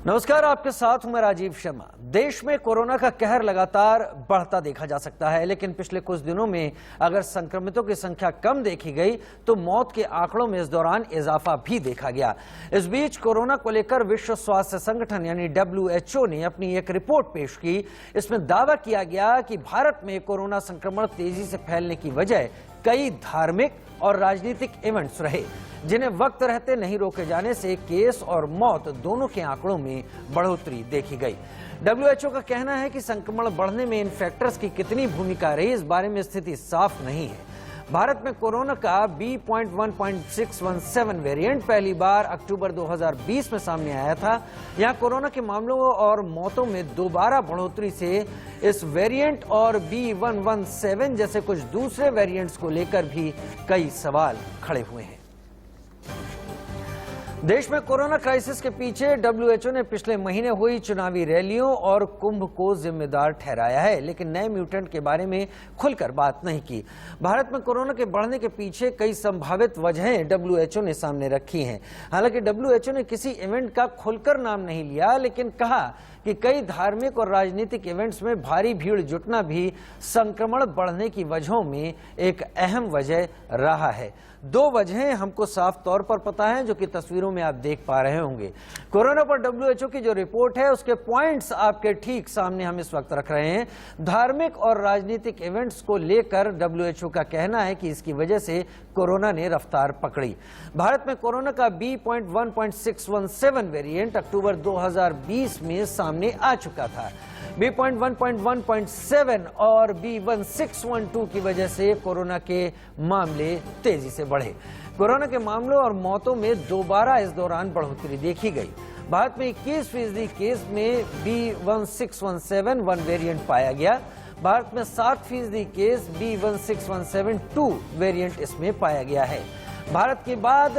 नमस्कार, आपके साथ हूं मैं राजीव शर्मा। देश में कोरोना का कहर लगातार बढ़ता देखा जा सकता है, लेकिन पिछले कुछ दिनों में अगर संक्रमितों की संख्या कम देखी गई तो मौत के आंकड़ों में इस दौरान इजाफा भी देखा गया। इस बीच कोरोना को लेकर विश्व स्वास्थ्य संगठन यानी WHO ने अपनी एक रिपोर्ट पेश की। इसमें दावा किया गया कि भारत में कोरोना संक्रमण तेजी से फैलने की वजह कई धार्मिक और राजनीतिक इवेंट्स रहे, जिन्हें वक्त रहते नहीं रोके जाने से केस और मौत दोनों के आंकड़ों में बढ़ोतरी देखी गई। WHO का कहना है कि संक्रमण बढ़ने में इन फैक्टर्स की कितनी भूमिका रही, इस बारे में स्थिति साफ नहीं है। भारत में कोरोना का B.1.617 वेरिएंट पहली बार अक्टूबर 2020 में सामने आया था। यहां कोरोना के मामलों और मौतों में दोबारा बढ़ोतरी से इस वेरिएंट और B.1.1.7 जैसे कुछ दूसरे वेरिएंट्स को लेकर भी कई सवाल खड़े हुए हैं। देश में कोरोना क्राइसिस के पीछे WHO ने पिछले महीने हुई चुनावी रैलियों और कुंभ को जिम्मेदार ठहराया है, लेकिन नए म्यूटेंट के बारे में खुलकर बात नहीं की। भारत में कोरोना के बढ़ने के पीछे कई संभावित वजहें WHO ने सामने रखी हैं। हालांकि WHO ने किसी इवेंट का खुलकर नाम नहीं लिया, लेकिन कहा कि कई धार्मिक और राजनीतिक इवेंट्स में भारी भीड़ जुटना भी संक्रमण बढ़ने की वजहों में एक अहम वजह रहा है। दो वजहें हमको साफ तौर पर पता है, जो कि तस्वीरों में आप देख पा रहे होंगे। कोरोना पर WHO की जो रिपोर्ट है उसके पॉइंट्स आपके ठीक सामने हम इस वक्त रख रहे हैं। धार्मिक और राजनीतिक इवेंट्स को लेकर WHO का कहना है कि इसकी वजह से कोरोना ने रफ्तार पकड़ी। भारत में कोरोना का B.1.617 वेरिएंट अक्टूबर 2020 में सामने आ चुका था। B.1.1.7 और B.1.612 की वजह से कोरोना के मामले तेजी से बढ़े। कोरोना के मामलों और मौतों में दोबारा इस दौरान बढ़ोतरी देखी गई। भारत में 21% केस में B.1.617 वेरिएंट पाया गया। भारत में 60% केस B.1.617-2 वेरिएंट इसमें पाया गया है। भारत के बाद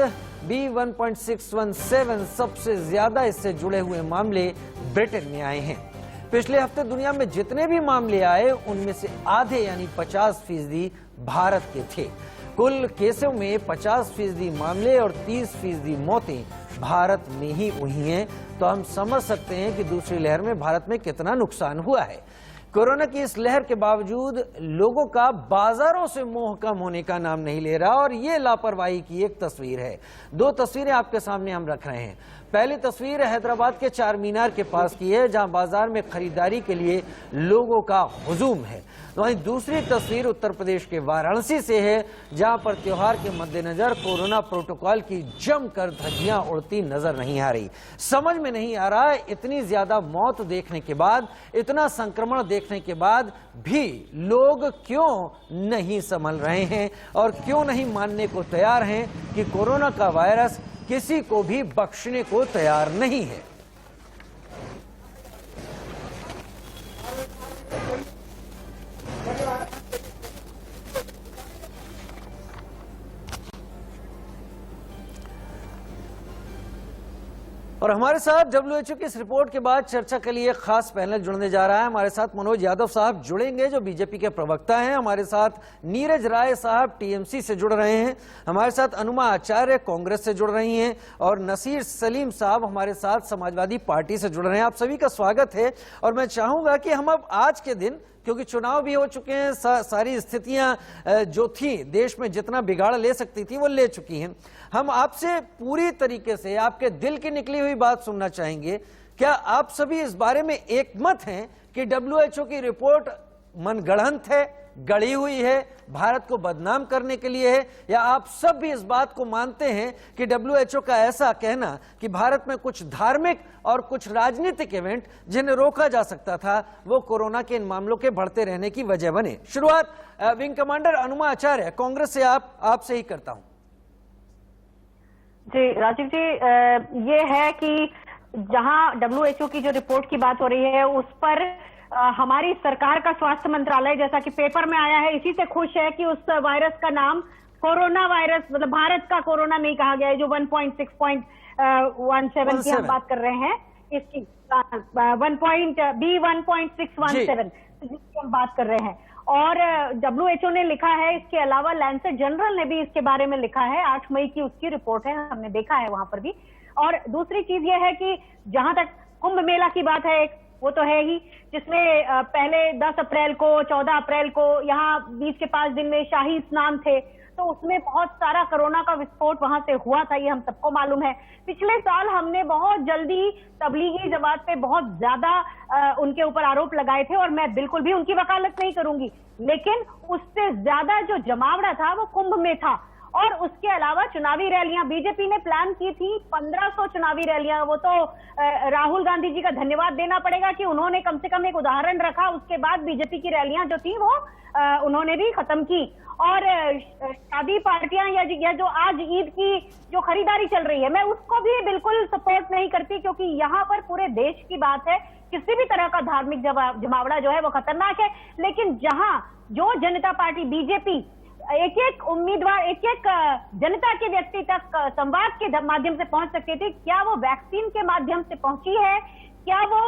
B.1.617 सबसे ज्यादा इससे जुड़े हुए मामले ब्रिटेन में आए हैं। पिछले हफ्ते दुनिया में जितने भी मामले आए उनमें से आधे यानी 50% भारत के थे। कुल केसों में 50% मामले और 30% मौतें भारत में ही हुई हैं, तो हम समझ सकते हैं कि दूसरी लहर में भारत में कितना नुकसान हुआ है। कोरोना की इस लहर के बावजूद लोगों का बाजारों से मोह कम होने का नाम नहीं ले रहा, और ये लापरवाही की एक तस्वीर है। दो तस्वीरें आपके सामने हम रख रहे हैं। पहली तस्वीर हैदराबाद के चार मीनार के पास की है, जहां बाजार में खरीदारी के लिए लोगों का हुजूम है। वहीं दूसरी तस्वीर उत्तर प्रदेश के वाराणसी से है, जहां पर त्योहार के मद्देनजर कोरोना प्रोटोकॉल की जमकर धज्जियां उड़ती नजर नहीं आ रही। समझ में नहीं आ रहा है, इतनी ज्यादा मौत देखने के बाद, इतना संक्रमण देखने के बाद भी लोग क्यों नहीं संभल रहे हैं और क्यों नहीं मानने को तैयार हैं कि कोरोना का वायरस किसी को भी बख्शने को तैयार नहीं है। और हमारे साथ WHO की इस रिपोर्ट के बाद चर्चा के लिए खास पैनल जुड़ने जा रहा है। हमारे साथ मनोज यादव साहब जुड़ेंगे, जो बीजेपी के प्रवक्ता हैं। हमारे साथ नीरज राय साहब TMC से जुड़ रहे हैं। हमारे साथ अनुमा आचार्य कांग्रेस से जुड़ रही हैं, और नसीर सलीम साहब हमारे साथ समाजवादी पार्टी से जुड़ रहे हैं। आप सभी का स्वागत है। और मैं चाहूंगा कि हम अब आज के दिन, क्योंकि चुनाव भी हो चुके हैं, सारी स्थितियां जो थी देश में जितना बिगाड़ ले सकती थी वो ले चुकी हैं, हम आपसे पूरी तरीके से आपके दिल की निकली हुई बात सुनना चाहेंगे। क्या आप सभी इस बारे में एकमत हैं कि WHO की रिपोर्ट मनगढ़ंत है, गढ़ी हुई है, भारत को बदनाम करने के लिए है, या आप सब भी इस बात को मानते हैं कि WHO का ऐसा कहना कि भारत में कुछ धार्मिक और कुछ राजनीतिक इवेंट जिन्हें रोका जा सकता था, वो कोरोना के इन मामलों के बढ़ते रहने की वजह बने? शुरुआत विंग कमांडर अनुमा आचार्य कांग्रेस से आपसे ही करता हूं। जी राजीव जी, ये है कि जहां WHO की जो रिपोर्ट की बात हो रही है उस पर हमारी सरकार का स्वास्थ्य मंत्रालय, जैसा कि पेपर में आया है, इसी से खुश है कि उस वायरस का नाम कोरोना वायरस, मतलब भारत का कोरोना नहीं कहा गया है। जो 1.6.17 की हम बात कर रहे हैं, इसकी B.1.617 जिसकी हम बात कर रहे हैं। और WHO ने लिखा है, इसके अलावा लैंसेट जनरल ने भी इसके बारे में लिखा है। 8 मई की उसकी रिपोर्ट है, हमने देखा है वहां पर भी। और दूसरी चीज यह है कि जहां तक कुंभ मेला की बात है, एक वो तो है ही, जिसमें पहले 10 अप्रैल को, 14 अप्रैल को यहाँ बीच के 5 दिन में शाही स्नान थे, तो उसमें बहुत सारा कोरोना का विस्फोट वहां से हुआ था, ये हम सबको मालूम है। पिछले साल हमने बहुत जल्दी तबलीगी जमात पे बहुत ज्यादा उनके ऊपर आरोप लगाए थे, और मैं बिल्कुल भी उनकी वकालत नहीं करूंगी, लेकिन उससे ज्यादा जो जमावड़ा था वो कुंभ में था। और उसके अलावा चुनावी रैलियां बीजेपी ने प्लान की थी, 1500 चुनावी रैलियां। वो तो राहुल गांधी जी का धन्यवाद देना पड़ेगा कि उन्होंने कम से कम एक उदाहरण रखा, उसके बाद बीजेपी की रैलियां जो थी वो उन्होंने भी खत्म की। और शादी पार्टियां या जो आज ईद की जो खरीदारी चल रही है, मैं उसको भी बिल्कुल सपोर्ट नहीं करती, क्योंकि यहाँ पर पूरे देश की बात है, किसी भी तरह का धार्मिक जमावड़ा जो है वो खतरनाक है। लेकिन जहां जो जनता पार्टी बीजेपी एक एक उम्मीदवार, एक एक जनता के व्यक्ति तक संवाद के माध्यम से पहुंच सकती थी, क्या वो वैक्सीन के माध्यम से पहुंची है? क्या वो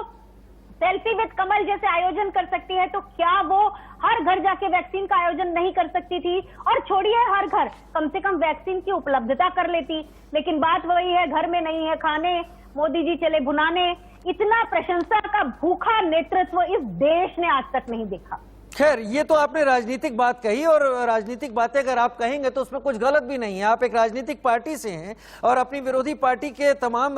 सेल्फी विद कमल जैसे आयोजन कर सकती है? तो क्या वो हर घर जाके वैक्सीन का आयोजन नहीं कर सकती थी? और छोड़िए हर घर, कम से कम वैक्सीन की उपलब्धता कर लेती। लेकिन बात वही है, घर में नहीं है खाने, मोदी जी चले भुनाने। इतना प्रशंसा का भूखा नेतृत्व इस देश ने आज तक नहीं देखा। खैर, ये तो आपने राजनीतिक बात कही, और राजनीतिक बातें अगर आप कहेंगे तो उसमें कुछ गलत भी नहीं है। आप एक राजनीतिक पार्टी से हैं और अपनी विरोधी पार्टी के तमाम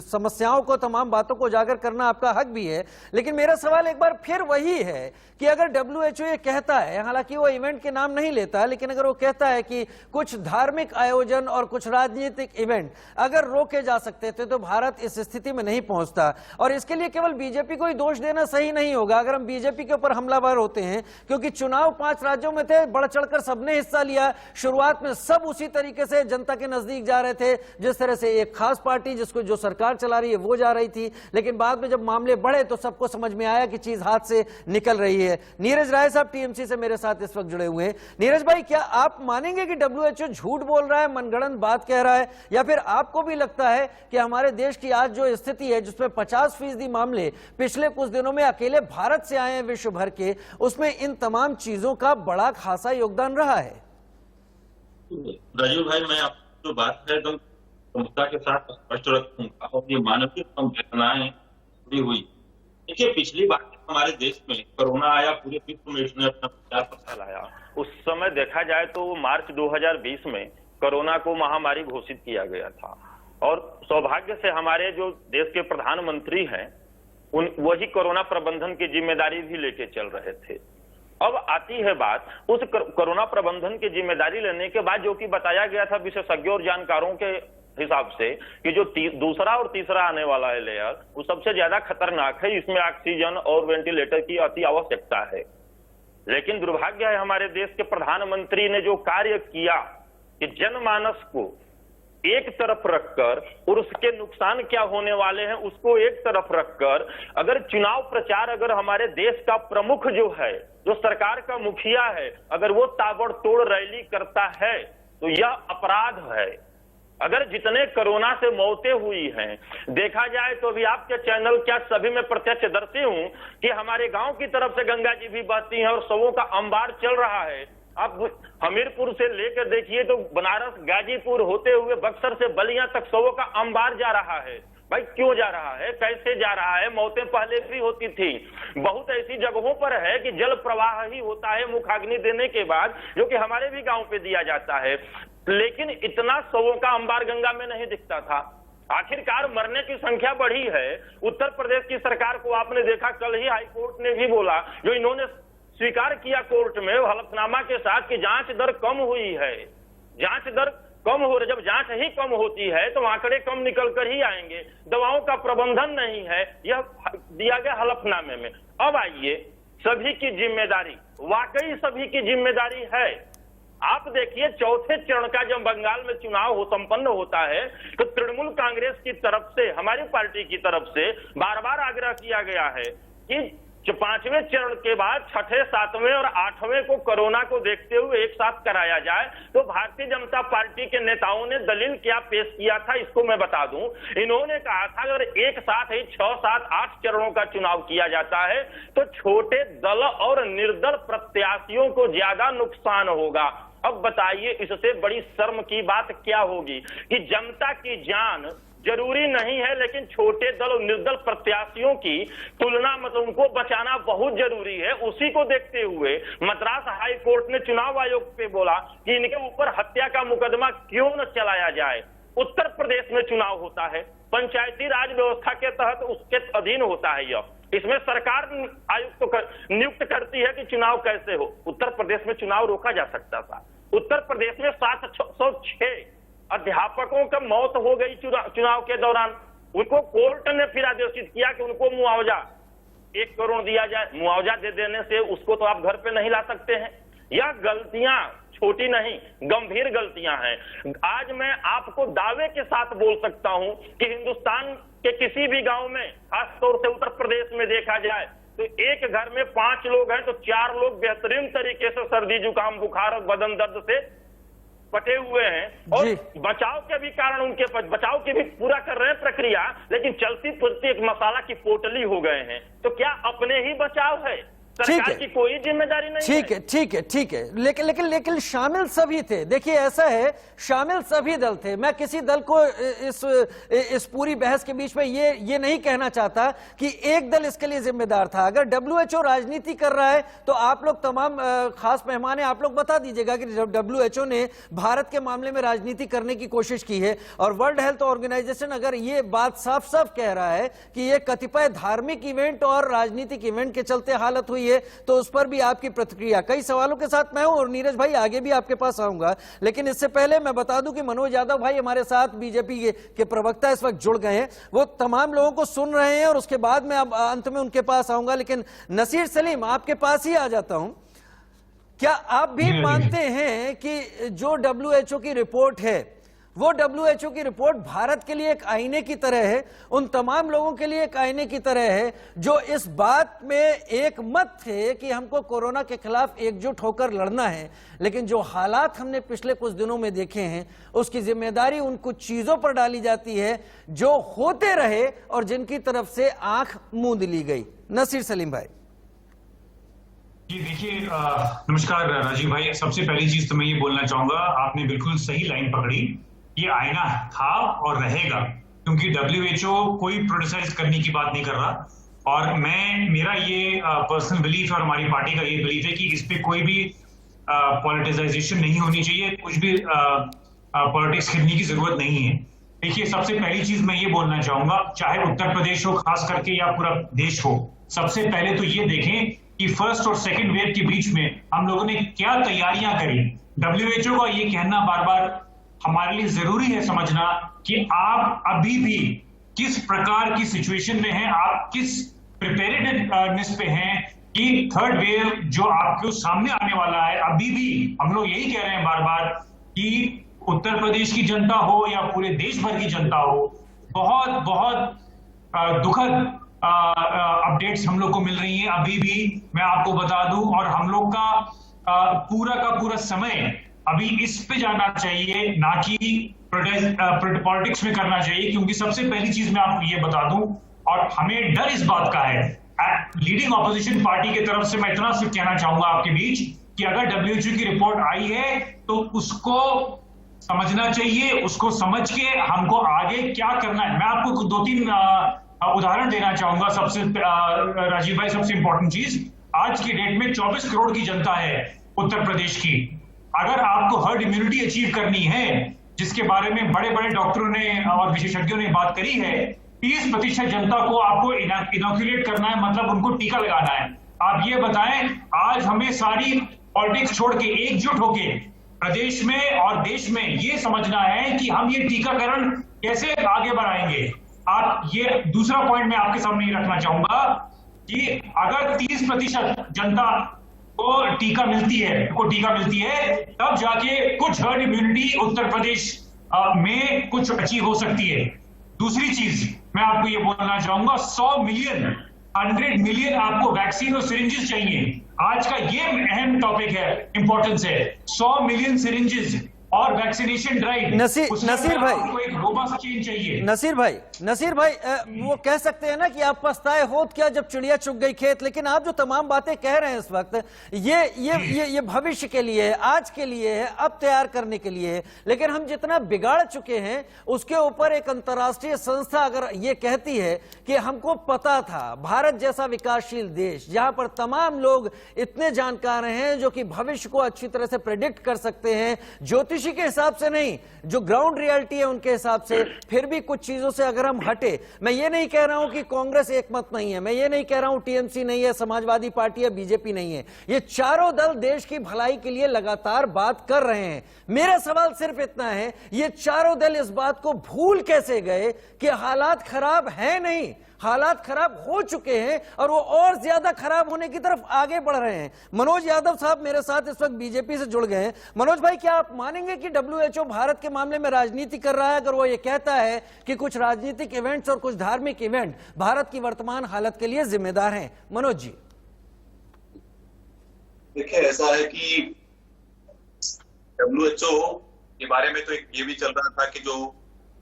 समस्याओं को, तमाम बातों को उजागर करना आपका हक भी है। लेकिन मेरा सवाल एक बार फिर वही है कि अगर WHO ये कहता है, हालांकि वो इवेंट के नाम नहीं लेता, लेकिन अगर वो कहता है कि कुछ धार्मिक आयोजन और कुछ राजनीतिक इवेंट अगर रोके जा सकते थे तो भारत इस स्थिति में नहीं पहुंचता। और इसके लिए केवल बीजेपी को ही दोष देना सही नहीं होगा। अगर हम बीजेपी के ऊपर हमलावर होते हैं, क्योंकि चुनाव 5 राज्यों में थे, बढ़ चढ़कर सबने हिस्सा लिया। शुरुआत में सब उसी तरीके से जनता के नजदीक जा रहे थे, जिस तरह से एक खास पार्टी जिसको जो सरकार चला रही है वो जा रही थी। लेकिन बाद में जब मामले बढ़े तो सबको समझ में आया कि चीज हाथ से निकल रही है। नीरज राय साहब टीएमसी से मेरे साथ इस वक्त जुड़े हुए हैं। नीरज भाई, क्या आप मानेंगे कि WHO झूठ बोल रहा है, मनगढ़ंत बात कह रहा है, या फिर आपको भी लगता है कि हमारे देश की आज जो स्थिति है, जिसमें 50% मामले पिछले कुछ दिनों में अकेले भारत से आए हैं विश्व भर के, उसमें इन तमाम चीजों का बड़ा खासा योगदान रहा है? राजीव भाई, मैं आपको जो बात है एकदम प्रमुखता के साथ स्पष्ट रखूंगा, और ये मानवीय संवेदनाएं जुड़ी हुई। देखिए, पिछली बार हमारे देश में कोरोना आया, पूरे विश्व में इसने अपना प्रचार प्रसार आया। उस समय देखा जाए तो मार्च 2020 में कोरोना को महामारी घोषित किया गया था, और सौभाग्य से हमारे जो देश के प्रधानमंत्री हैं वही कोरोना प्रबंधन की जिम्मेदारी भी लेके चल रहे थे। अब आती है बात उस कोरोना प्रबंधन की जिम्मेदारी लेने के बाद, जो कि बताया गया था विशेषज्ञों और जानकारों के हिसाब से कि जो दूसरा और तीसरा आने वाला है लेयर, वो सबसे ज्यादा खतरनाक है, इसमें ऑक्सीजन और वेंटिलेटर की अति आवश्यकता है। लेकिन दुर्भाग्य है, हमारे देश के प्रधानमंत्री ने जो कार्य किया कि जनमानस को एक तरफ रखकर और उसके नुकसान क्या होने वाले हैं उसको एक तरफ रखकर, अगर चुनाव प्रचार, अगर हमारे देश का प्रमुख जो है, जो सरकार का मुखिया है, अगर वो ताबड़तोड़ रैली करता है तो यह अपराध है। अगर जितने कोरोना से मौतें हुई हैं, देखा जाए तो अभी आपके चैनल क्या सभी में प्रत्यक्षदर्शी हूं कि हमारे गांव की तरफ से गंगा जी भी बहती हैं और शवों का अंबार चल रहा है। आप हमीरपुर से लेकर देखिए तो बनारस, गाजीपुर होते हुए बक्सर से बलिया तक शवों का अंबार जा रहा है। भाई क्यों जा रहा है, कैसे जा रहा है? मौतें पहले भी होती थी, बहुत ऐसी जगहों पर है कि जल प्रवाह ही होता है मुखाग्नि देने के बाद, जो कि हमारे भी गांव पे दिया जाता है, लेकिन इतना शवों का अंबार गंगा में नहीं दिखता था। आखिरकार मरने की संख्या बढ़ी है। उत्तर प्रदेश की सरकार को आपने देखा, कल ही हाईकोर्ट ने भी बोला, जो इन्होंने स्वीकार किया कोर्ट में हलफनामा के साथ कि जांच दर कम हुई है। जांच दर कम हो रही, जब जांच ही कम होती है तो आंकड़े कम निकल कर ही आएंगे। दवाओं का प्रबंधन नहीं है, यह दिया गया हलफनामे में। अब आइए, सभी की जिम्मेदारी, वाकई सभी की जिम्मेदारी है। आप देखिए, चौथे चरण का जब बंगाल में चुनाव संपन्न होता है तो तृणमूल कांग्रेस की तरफ से, हमारी पार्टी की तरफ से बार बार आग्रह किया गया है कि 5वें चरण के बाद 6ठे, 7वें और 8वें को कोरोना को देखते हुए एक साथ कराया जाए। तो भारतीय जनता पार्टी के नेताओं ने दलील क्या पेश किया था, इसको मैं बता दूं। इन्होंने कहा था अगर एक साथ ही 6, 7, 8 चरणों का चुनाव किया जाता है तो छोटे दल और निर्दल प्रत्याशियों को ज्यादा नुकसान होगा। अब बताइए, इससे बड़ी शर्म की बात क्या होगी कि जनता की जान जरूरी नहीं है, लेकिन छोटे दल और निर्दल प्रत्याशियों की तुलना, मतलब उनको बचाना बहुत जरूरी है। उसी को देखते हुए मद्रास हाई कोर्ट ने चुनाव आयोग पे बोला कि इनके ऊपर हत्या का मुकदमा क्यों न चलाया जाए। उत्तर प्रदेश में चुनाव होता है, पंचायती राज व्यवस्था के तहत उसके अधीन होता है यह, इसमें सरकार आयुक्त को नियुक्त करती है कि चुनाव कैसे हो। उत्तर प्रदेश में चुनाव रोका जा सकता था। उत्तर प्रदेश में 706 अध्यापकों की मौत हो गई चुनाव के दौरान। उनको कोर्ट ने फिर आदेशित किया कि उनको मुआवजा 1 करोड़ दिया जाए। मुआवजा दे देने से उसको तो आप घर पे नहीं ला सकते हैं। यह गलतियां छोटी नहीं, गंभीर गलतियां हैं। आज मैं आपको दावे के साथ बोल सकता हूं कि हिंदुस्तान के किसी भी गांव में, खासतौर से उत्तर प्रदेश में देखा जाए तो एक घर में 5 लोग हैं तो 4 लोग बेहतरीन तरीके से सर्दी जुकाम बुखार और बदन दर्द से पटे हुए हैं, और बचाव के भी कारण उनके बचाव की भी पूरा कर रहे हैं प्रक्रिया, लेकिन चलती फिरती एक मसाला की पोटली हो गए हैं। तो क्या अपने ही बचाव है? सरकार की कोई जिम्मेदारी नहीं ठीक है, ठीक है, ठीक है, लेकिन शामिल सभी थे। देखिए ऐसा है, शामिल सभी दल थे। मैं किसी दल को इस पूरी बहस के बीच में ये नहीं कहना चाहता कि एक दल इसके लिए जिम्मेदार था। अगर WHO राजनीति कर रहा है तो आप लोग तमाम खास मेहमान हैं, आप लोग बता दीजिएगा कि WHO ने भारत के मामले में राजनीति करने की कोशिश की है, और वर्ल्ड हेल्थ ऑर्गेनाइजेशन अगर ये बात साफ साफ कह रहा है कि ये कतिपय धार्मिक इवेंट और राजनीतिक इवेंट के चलते हालत हुई है, तो उस पर भी आपकी प्रतिक्रिया। कई सवालों के साथ मैं हूं और नीरज भाई आगे भी आपके पास आऊंगा, लेकिन इससे पहले मैं बता दूं कि मनोज यादव भाई हमारे साथ बीजेपी के प्रवक्ता इस वक्त जुड़ गए हैं। वो तमाम लोगों को सुन रहे हैं और उसके बाद मैं अब अंत में उनके पास आऊंगा। लेकिन नसीर सलीम, आपके पास ही आ जाता हूं। क्या आप भी मानते हैं कि जो WHO की रिपोर्ट है, वो WHO की रिपोर्ट भारत के लिए एक आईने की तरह है, उन तमाम लोगों के लिए एक आईने की तरह है जो इस बात में एक मत थे कि हमको कोरोना के खिलाफ एकजुट होकर लड़ना है, लेकिन जो हालात हमने पिछले कुछ दिनों में देखे हैं उसकी जिम्मेदारी उन कुछ चीजों पर डाली जाती है जो होते रहे और जिनकी तरफ से आंख मूंद ली गई। नसीर सलीम भाई जी देखिए, नमस्कार राजीव भाई। सबसे पहली चीज तो मैं ये बोलना चाहूंगा, आपने बिल्कुल सही लाइन पकड़ी। ये आईना था और रहेगा, क्योंकि WHO कोई प्रोटेसाइज करने की बात नहीं कर रहा, और मेरा ये पर्सनल बिलीफ और हमारी पार्टी का ये बिलीफ है कि इस पे कोई भी पॉलिटिसाइजेशन नहीं होनी चाहिए, कुछ भी पॉलिटिक्स खेलने की जरूरत नहीं है। देखिए, सबसे पहली चीज मैं ये बोलना चाहूंगा, चाहे उत्तर प्रदेश हो खास करके या पूरा देश हो, सबसे पहले तो ये देखें कि फर्स्ट और सेकंड वेव के बीच में हम लोगों ने क्या तैयारियां करी। WHO का ये कहना बार बार हमारे लिए जरूरी है समझना कि आप अभी भी किस प्रकार की सिचुएशन में हैं, आप किस प्रिपेयर्डनेस पे हैं कि थर्ड वेव जो आपके सामने आने वाला है। अभी भी हम लोग यही कह रहे हैं बार बार कि उत्तर प्रदेश की जनता हो या पूरे देश भर की जनता हो, बहुत बहुत दुखद अपडेट्स हम लोग को मिल रही हैं अभी भी, मैं आपको बता दूं। और हम लोग का पूरा समय अभी इस पे जाना चाहिए, ना कि पॉलिटिक्स में करना चाहिए, क्योंकि सबसे पहली चीज मैं आपको ये बता दूं, और हमें डर इस बात का है, लीडिंग ऑपोजिशन पार्टी की तरफ से मैं इतना सिर्फ कहना चाहूंगा आपके बीच कि अगर WHO की रिपोर्ट आई है तो उसको समझना चाहिए, उसको समझ के हमको आगे क्या करना है। मैं आपको 2-3 उदाहरण देना चाहूंगा। सबसे राजीव भाई, सबसे इंपॉर्टेंट चीज, आज की डेट में 24 करोड़ की जनता है उत्तर प्रदेश की। अगर आपको हर्ड इम्यूनिटी अचीव करनी है, जिसके बारे में बड़े बड़े डॉक्टरों ने और विशेषज्ञों ने बात करी है, 30% जनता को आपको इनोक्यूलेट करना है, मतलब उनको टीका लगाना है। आप ये बताएं, आज हमें सारी पॉलिटिक्स छोड़ के एकजुट होके प्रदेश में और देश में ये समझना है कि हम ये टीकाकरण कैसे आगे बढ़ाएंगे। आप ये दूसरा पॉइंट मैं आपके सामने ये रखना चाहूंगा कि अगर 30% जनता को टीका मिलती है, तब जाके कुछ हर्ड इम्यूनिटी उत्तर प्रदेश में कुछ अचीव हो सकती है। दूसरी चीज मैं आपको ये बोलना चाहूंगा, 100 मिलियन आपको वैक्सीन और सिरिंजेस चाहिए। आज का ये अहम टॉपिक है, इंपॉर्टेंस है। 100 मिलियन सिरिंजेस और वैक्सीनेशन ड्राइव। नसीर भाई, आपको एक रोबस्ट चेंज चाहिए। नसीर भाई वो कह सकते हैं ना कि आप पछताए होत क्या जब चिड़िया चुग गई खेत, लेकिन आप जो तमाम बातें कह रहे हैं इस वक्त ये भविष्य के लिए है, आज के लिए है, अब तैयार करने के लिए है। लेकिन हम जितना बिगाड़ चुके हैं उसके ऊपर एक अंतर्राष्ट्रीय संस्था अगर ये कहती है कि हमको पता था, भारत जैसा विकासशील देश जहां पर तमाम लोग इतने जानकार हैं जो कि भविष्य को अच्छी तरह से प्रेडिक्ट कर सकते हैं, ज्योतिषी के हिसाब से नहीं, जो ग्राउंड रियलिटी है उनके हिसाब से, फिर भी कुछ चीजों से अगर हम हटे, मैं ये नहीं कह रहा हूं कि कांग्रेस एकमत नहीं है, मैं ये नहीं कह रहा हूं टीएमसी नहीं है, समाजवादी पार्टी है, बीजेपी नहीं है, ये चारों दल देश की भलाई के लिए लगातार बात कर रहे हैं। मेरा सवाल सिर्फ इतना है, ये चारों दल इस बात को भूल कैसे गए कि हालात खराब है नहीं, हालात खराब हो चुके हैं और वो और ज्यादा खराब होने की तरफ आगे बढ़ रहे हैं। मनोज यादव साहब मेरे साथ इस वक्त बीजेपी से जुड़ गए हैं। मनोज भाई, क्या आप मानेंगे कि डब्ल्यूएचओ भारत के मामले में राजनीति कर रहा है अगर वो ये कहता है कि कुछ राजनीतिक इवेंट्स और कुछ धार्मिक इवेंट भारत की वर्तमान हालत के लिए जिम्मेदार हैं? मनोज जी। देखिए, ऐसा है कि डब्ल्यूएचओ के बारे में तो एक ये भी चल रहा था कि जो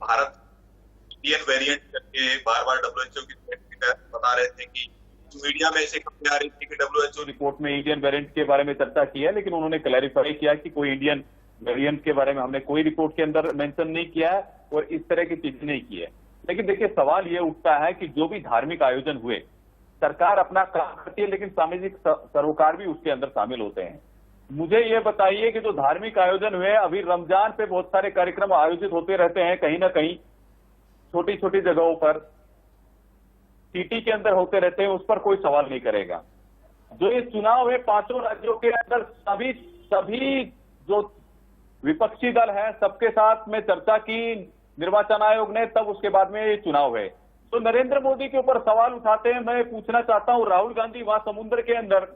भारत इंडियन वेरिएंट करके बार बार डब्ल्यूएचओ की बता रहे थे कि मीडिया में ऐसे खबरें आ रही थी कि डब्ल्यूएचओ रिपोर्ट में इंडियन वेरिएंट के बारे में चर्चा की है, लेकिन उन्होंने क्लैरिफाई किया कि कोई इंडियन वेरिएंट के बारे में हमने कोई रिपोर्ट के अंदर मेंशन नहीं किया है और इस तरह की चीजें नहीं की है। लेकिन देखिए, सवाल ये उठता है कि जो भी धार्मिक आयोजन हुए, सरकार अपना काम करती है लेकिन सामाजिक सरोकार भी उसके अंदर शामिल होते हैं। मुझे ये बताइए कि जो धार्मिक आयोजन हुए, अभी रमजान पे बहुत सारे कार्यक्रम आयोजित होते रहते हैं, कहीं ना कहीं छोटी छोटी जगहों पर सिटी के अंदर होते रहते हैं, उस पर कोई सवाल नहीं करेगा। जो ये चुनाव है, पांचों राज्यों के अंदर सभी जो विपक्षी दल हैं सबके साथ में चर्चा की निर्वाचन आयोग ने, तब उसके बाद में ये चुनाव है। तो नरेंद्र मोदी के ऊपर सवाल उठाते हैं। मैं पूछना चाहता हूं, राहुल गांधी वहां समुद्र के अंदर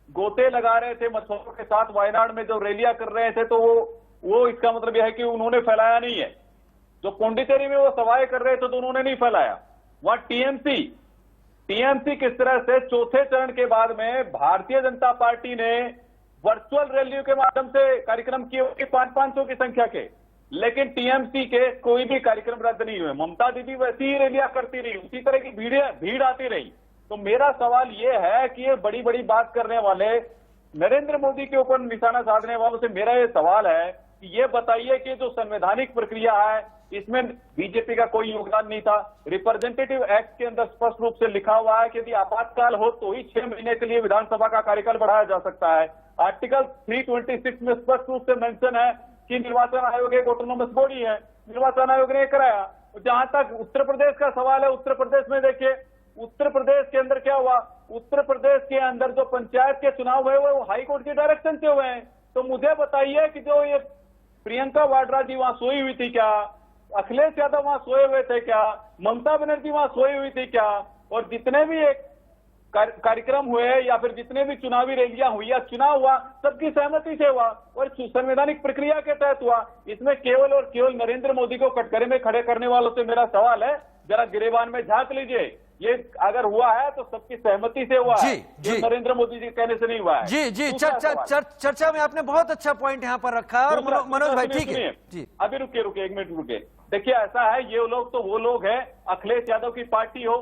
गोते लगा रहे थे मछुआरों के साथ, वायनाड में जो रैलियां कर रहे थे, तो वो इसका मतलब यह है कि उन्होंने फैलाया नहीं है। जो पौंडीचेरी में वो सभाएं कर रहे थे तो उन्होंने नहीं फैलाया। वहां टीएमसी किस तरह से चौथे चरण के बाद में भारतीय जनता पार्टी ने वर्चुअल रैलियों के माध्यम से कार्यक्रम किए 500 की संख्या के, लेकिन टीएमसी के कोई भी कार्यक्रम रद्द नहीं हुए। ममता दीदी वैसी ही रैलियां करती रही, उसी तरह की भीड़ आती रही। तो मेरा सवाल ये है कि ये बड़ी बड़ी बात करने वाले नरेंद्र मोदी के ऊपर निशाना साधने वालों से मेरा ये सवाल है कि ये बताइए कि जो संवैधानिक प्रक्रिया है इसमें बीजेपी का कोई योगदान नहीं था। रिप्रेजेंटेटिव एक्ट के अंदर स्पष्ट रूप से लिखा हुआ है कि यदि आपातकाल हो तो ही 6 महीने के लिए विधानसभा का कार्यकाल बढ़ाया जा सकता है। आर्टिकल 326 में स्पष्ट रूप से मेंशन है कि निर्वाचन आयोग एक ऑटोनोमस बॉडी है, निर्वाचन आयोग ने कराया। जहां तक उत्तर प्रदेश का सवाल है, उत्तर प्रदेश में देखिए, उत्तर प्रदेश के अंदर क्या हुआ, उत्तर प्रदेश के अंदर जो पंचायत के चुनाव हुए वो हाईकोर्ट के डायरेक्शन से हुए हैं। तो मुझे बताइए कि जो ये प्रियंका वाड्रा जी वहां सोई हुई थी क्या, अखिलेश यादव वहां सोए हुए थे क्या, ममता बनर्जी वहां सोई हुई थी क्या, और जितने भी एक कार्यक्रम हुए या फिर जितने भी चुनावी रैलियां हुई या चुनाव हुआ, सबकी सहमति से हुआ और संवैधानिक प्रक्रिया के तहत हुआ। इसमें केवल और केवल नरेंद्र मोदी को कटघरे में खड़े करने वालों से मेरा सवाल है, जरा गिरेबान में झांक लीजिए। ये अगर हुआ है तो सबकी सहमति से हुआ है, ये नरेंद्र मोदी जी कहने से नहीं हुआ है। जी चर्चा में आपने बहुत अच्छा पॉइंट यहाँ पर रखा है। और मनोज भाई ठीक है जी, अभी रुकिए 1 मिनट रुकिए। देखिए, ऐसा है, ये लोग तो वो लोग हैं, अखिलेश यादव की पार्टी हो,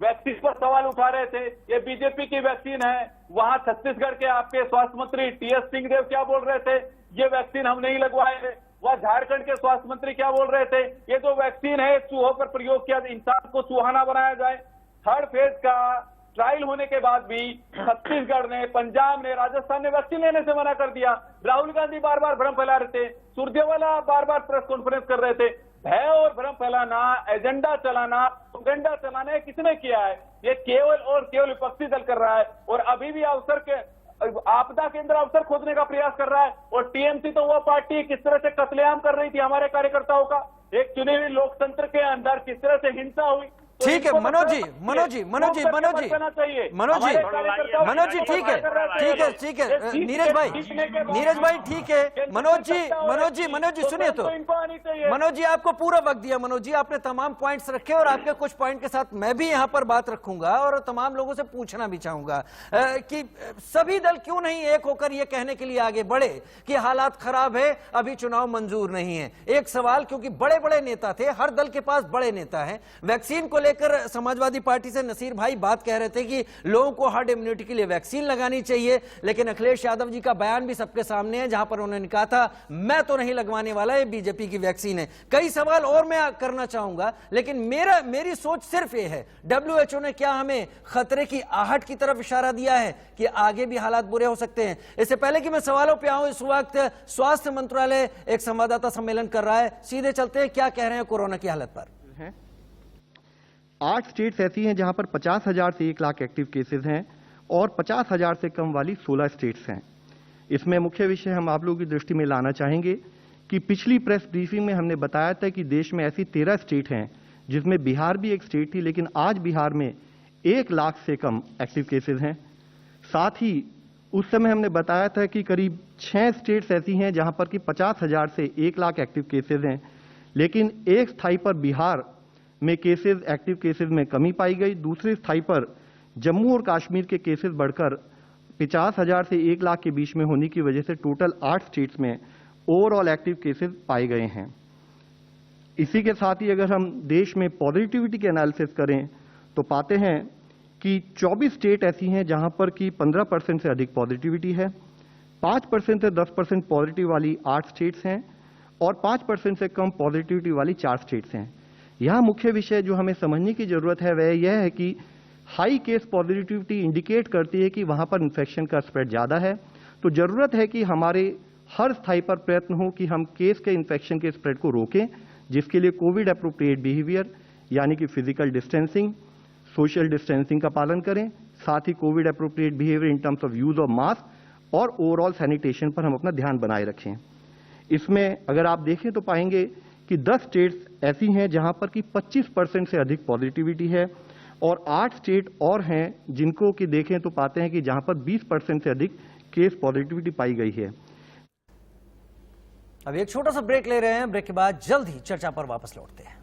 वैक्सीन पर सवाल उठा रहे थे, ये बीजेपी की वैक्सीन है। वहां छत्तीसगढ़ के आपके स्वास्थ्य मंत्री टीएस सिंहदेव क्या बोल रहे थे, ये वैक्सीन हम नहीं लगवाए थे। वह झारखंड के स्वास्थ्य मंत्री क्या बोल रहे थे, ये जो वैक्सीन है चूहों पर प्रयोग किया, इंसान को चूहाना बनाया जाए। थर्ड फेज का ट्रायल होने के बाद भी छत्तीसगढ़ ने, पंजाब ने, राजस्थान ने वैक्सीन लेने से मना कर दिया। राहुल गांधी बार बार भ्रम फैला रहे थे, सुरजेवाला बार बार प्रेस कॉन्फ्रेंस कर रहे थे। भय और भ्रम फैलाना, एजेंडा चलाना, प्रोपेगेंडा चलाना किसने किया है? ये केवल और केवल विपक्षी दल कर रहा है और अभी भी अवसर के आपदा के अंदर अवसर खोजने का प्रयास कर रहा है। और टीएमसी तो वो पार्टी किस तरह से कत्लेआम कर रही थी हमारे कार्यकर्ताओं का, एक चुने हुए लोकतंत्र के अंदर किस तरह से हिंसा हुई, ठीक है मनोज जी, मनोज जी, मनोज जी, मनोज जी, मनोज जी, मनोज जी, ठीक है, ठीक है, ठीक है, नीरज भाई, नीरज भाई, ठीक है, मनोज जी, मनोज जी, मनोज जी सुनिए तो, मनोज जी आपको पूरा वक्त दिया। मनोज जी आपने तमाम पॉइंट्स रखे और आपके कुछ पॉइंट के साथ मैं भी यहां पर बात रखूंगा और तमाम लोगों से पूछना भी चाहूंगा कि सभी दल क्यों नहीं एक होकर यह कहने के लिए आगे बढ़े कि हालात खराब है, अभी चुनाव मंजूर नहीं है। एक सवाल, क्योंकि बड़े बड़े नेता थे, हर दल के पास बड़े नेता हैं। वैक्सीन को लेकर समाजवादी पार्टी से नसीर भाई बात कह रहे थे कि लोगों को हर्ड इम्यूनिटी के लिए वैक्सीन लगानी चाहिए, लेकिन अखिलेश यादव जी का बयान भी सबके सामने है जहां पर उन्होंने कहा था मैं तो नहीं लगवाने वाला, ये बीजेपी की वैक्सीन है। कई सवाल और मैं करना चाहूंगा, लेकिन मेरी सोच सिर्फ ये है, WHO ने क्या हमें खतरे की आहट की तरफ इशारा दिया है कि आगे भी हालात बुरे हो सकते हैं? इससे पहले कि मैं सवालों पे आऊं, इस वक्त स्वास्थ्य मंत्रालय एक संवाददाता सम्मेलन कर रहा है, सीधे चलते हैं क्या कह रहे हैं कोरोना की हालत पर। 8 स्टेट्स ऐसी हैं जहां पर 50,000 से 1 लाख एक्टिव केसेस हैं और 50,000 से कम वाली 16 स्टेट्स हैं। इसमें मुख्य विषय हम आप लोगों की दृष्टि में लाना चाहेंगे कि पिछली प्रेस ब्रीफिंग में हमने बताया था कि देश में ऐसी 13 स्टेट हैं जिसमें बिहार भी एक स्टेट थी, लेकिन आज बिहार में 1 लाख से कम एक्टिव केसेस हैं। साथ ही उस समय हमने बताया था कि करीब 6 स्टेट्स ऐसी हैं जहां पर कि 50,000 से 1 लाख एक्टिव केसेस हैं, लेकिन एक स्थाई पर बिहार में केसेस, एक्टिव केसेस में कमी पाई गई। दूसरे स्थाई पर जम्मू और कश्मीर के केसेस बढ़कर 50,000 से 1 लाख के बीच में होने की वजह से टोटल 8 स्टेट्स में ओवरऑल एक्टिव केसेस पाए गए हैं। इसी के साथ ही अगर हम देश में पॉजिटिविटी के एनालिसिस करें तो पाते हैं कि 24 स्टेट ऐसी हैं जहां पर कि 15% से अधिक पॉजिटिविटी है, 5% से 10% पॉजिटिव वाली 8 स्टेट्स हैं और 5% से कम पॉजिटिविटी वाली 4 स्टेट्स हैं। यहां मुख्य विषय जो हमें समझने की जरूरत है वह यह है कि हाई केस पॉजिटिविटी इंडिकेट करती है कि वहां पर इन्फेक्शन का स्प्रेड ज्यादा है। तो जरूरत है कि हमारे हर स्थाई पर प्रयत्न हो कि हम केस के इन्फेक्शन के स्प्रेड को रोकें, जिसके लिए कोविड एप्रोप्रिएट बिहेवियर यानी कि फिजिकल डिस्टेंसिंग, सोशल डिस्टेंसिंग का पालन करें, साथ ही covid appropriate behaviour in terms of use of mask और ओवरऑल सैनिटेशन पर हम अपना ध्यान बनाए रखें। इसमें अगर आप देखें तो पाएंगे कि 10 स्टेट्स ऐसी हैं जहां पर कि 25% से अधिक पॉजिटिविटी है और 8 स्टेट और हैं जिनको कि देखें तो पाते हैं कि जहां पर 20% से अधिक केस पॉजिटिविटी पाई गई है। अब एक छोटा सा ब्रेक ले रहे हैं, ब्रेक के बाद जल्द ही चर्चा पर वापस लौटते हैं।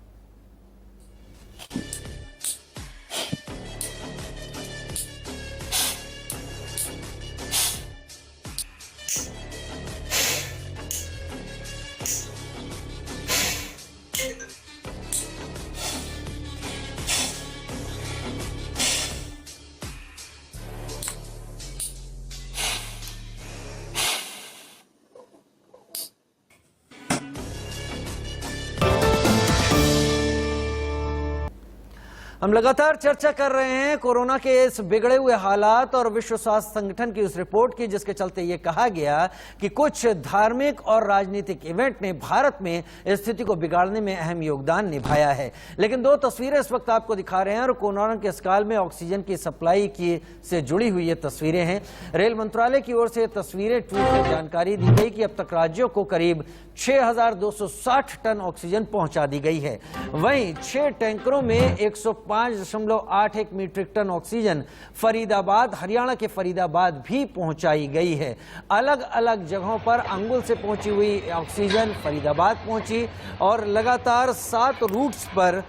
हम लगातार चर्चा कर रहे हैं कोरोना के इस बिगड़े हुए हालात और विश्व स्वास्थ्य संगठन की उस रिपोर्ट की जिसके चलते ये कहा गया कि कुछ धार्मिक और राजनीतिक इवेंट ने भारत में स्थिति को बिगाड़ने में अहम योगदान निभाया है। लेकिन 2 तस्वीरें इस वक्त आपको दिखा रहे हैं और कोरोना के इस काल में ऑक्सीजन की सप्लाई की से जुड़ी हुई ये तस्वीरें हैं। रेल मंत्रालय की ओर से तस्वीरें ट्वीट कर जानकारी दी गई कि अब तक राज्यों को करीब 6,260 टन ऑक्सीजन पहुंचा दी गई है। वहीं 6 टैंकरों में 105.81 metric ton oxygen Faridabad, Haryana के फरीदाबाद भी पहुंचाई गई है। अलग अलग जगहों पर अंगुल से पहुंची हुई ऑक्सीजन फरीदाबाद पहुंची और लगातार 7 रूट्स पर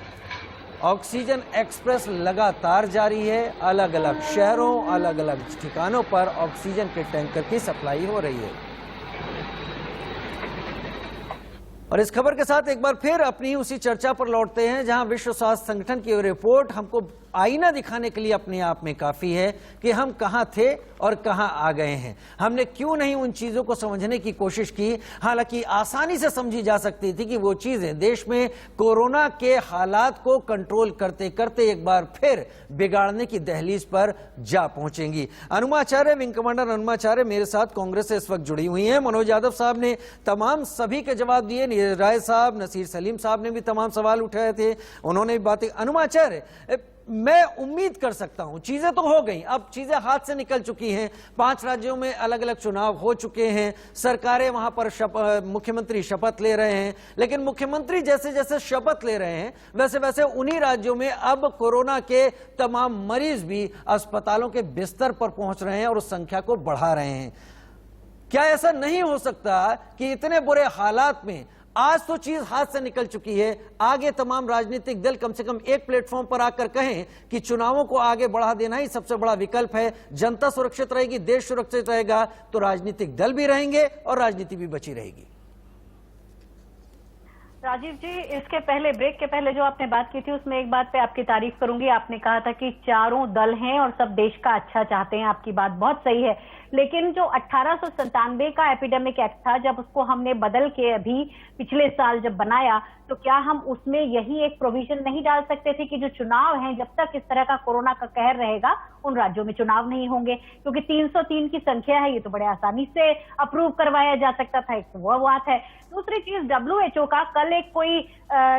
ऑक्सीजन एक्सप्रेस लगातार जारी है। अलग अलग शहरों, अलग अलग ठिकानों पर ऑक्सीजन के टैंकर की सप्लाई हो रही है। और इस खबर के साथ एक बार फिर अपनी उसी चर्चा पर लौटते हैं जहां विश्व स्वास्थ्य संगठन की रिपोर्ट हमको आईना दिखाने के लिए अपने आप में काफी है कि हम कहां थे और कहां आ गए हैं। हमने क्यों नहीं उन चीजों को समझने की कोशिश की। हालांकि आसानी से समझी जा सकती थी कि वो चीजें देश में कोरोना के हालात को कंट्रोल करते करते एक बार फिर बिगाड़ने की दहलीज पर जा पहुंचेंगी। अनुमाचार्य, विंग कमांडर अनुमाचार्य मेरे साथ कांग्रेस से इस वक्त जुड़ी हुई हैं। मनोज यादव साहब ने तमाम सभी के जवाब दिए, नीरज राय साहब, नसीर सलीम साहब ने भी तमाम सवाल उठाए थे, उन्होंने भी बातें। अनुमाचार्य, मैं उम्मीद कर सकता हूं, चीजें तो हो गई, अब चीजें हाथ से निकल चुकी हैं, 5 राज्यों में अलग अलग चुनाव हो चुके हैं, सरकारें वहां पर मुख्यमंत्री शपथ ले रहे हैं, लेकिन मुख्यमंत्री जैसे जैसे शपथ ले रहे हैं वैसे वैसे उन्हीं राज्यों में अब कोरोना के तमाम मरीज भी अस्पतालों के बिस्तर पर पहुंच रहे हैं और उस संख्या को बढ़ा रहे हैं। क्या ऐसा नहीं हो सकता कि इतने बुरे हालात में आज तो चीज हाथ से निकल चुकी है, आगे तमाम राजनीतिक दल कम से कम एक प्लेटफॉर्म पर आकर कहें कि चुनावों को आगे बढ़ा देना ही सबसे बड़ा विकल्प है, जनता सुरक्षित रहेगी, देश सुरक्षित रहेगा, तो राजनीतिक दल भी रहेंगे और राजनीति भी बची रहेगी। राजीव जी, इसके पहले, ब्रेक के पहले जो आपने बात की थी उसमें एक बात पे आपकी तारीफ करूंगी। आपने कहा था कि चारों दल हैं और सब देश का अच्छा चाहते हैं। आपकी बात बहुत सही है, लेकिन जो 1897 का एपिडेमिक एक्ट था, जब उसको हमने बदल के अभी पिछले साल जब बनाया, तो क्या हम उसमें यही एक प्रोविजन नहीं डाल सकते थे कि जो चुनाव हैं, जब तक इस तरह का कोरोना का कहर रहेगा उन राज्यों में चुनाव नहीं होंगे? क्योंकि 303 की संख्या है, ये तो बड़े आसानी से अप्रूव करवाया जा सकता था। एक तो वो बात है। दूसरी चीज, WHO का कल एक कोई